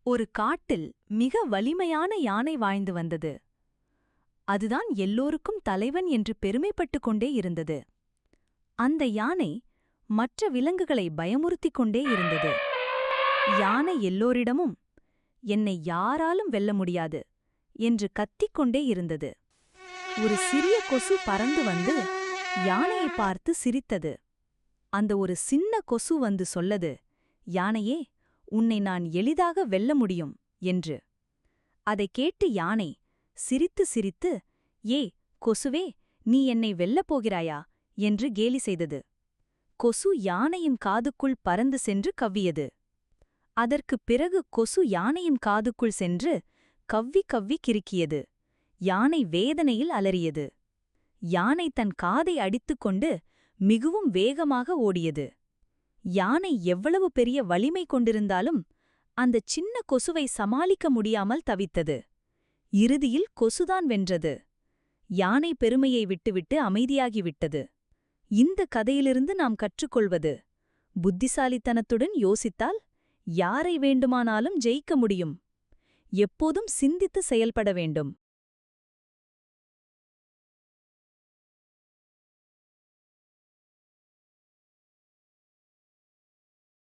ஒரு காட்டில் மிக வலிமையான யானை வாழ்ந்து வந்தது. அதுதான் எல்லோருக்கும் தலைவன் என்று பெருமைப்பட்டுக் கொண்டே இருந்தது. அந்த யானை மற்ற விலங்குகளை பயமுறுத்திக் கொண்டே இருந்தது. யானை எல்லோரிடமும் என்னை யாராலும் வெல்ல முடியாது என்று கத்திக்கொண்டே இருந்தது. ஒரு சிறிய கொசு பறந்து வந்து யானையை பார்த்து சிரித்தது. அந்த ஒரு சின்ன கொசு வந்து சொல்லது, யானையே, உன்னை நான் எளிதாக வெல்ல முடியும் என்று. அதைக் கேட்டு யானை சிரித்து சிரித்து, ஏ கொசுவே, நீ என்னை வெல்லப் போகிறாயா என்று கேலி செய்தது. கொசு யானையின் காதுக்குள் பறந்து சென்று கவ்வியது. அதற்குப் பிறகு கொசு யானையின் காதுக்குள் சென்று கவ்வி கவ்வி கிறுக்கியது. யானை வேதனையில் அலறியது. யானை தன் காதை அடித்துக்கொண்டு மிகவும் வேகமாக ஓடியது. யானை எவ்வளவு பெரிய வலிமை கொண்டிருந்தாலும் அந்தச் சின்ன கொசுவை சமாளிக்க முடியாமல் தவித்தது. இறுதியில் கொசுதான் வென்றது. யானை பெருமையை விட்டுவிட்டு அமைதியாகிவிட்டது. இந்த கதையிலிருந்து நாம் கற்றுக்கொள்வது, புத்திசாலித்தனத்துடன் யோசித்தால் யாரை வேண்டுமானாலும் ஜெயிக்க முடியும். எப்போதும் சிந்தித்து செயல்பட வேண்டும்.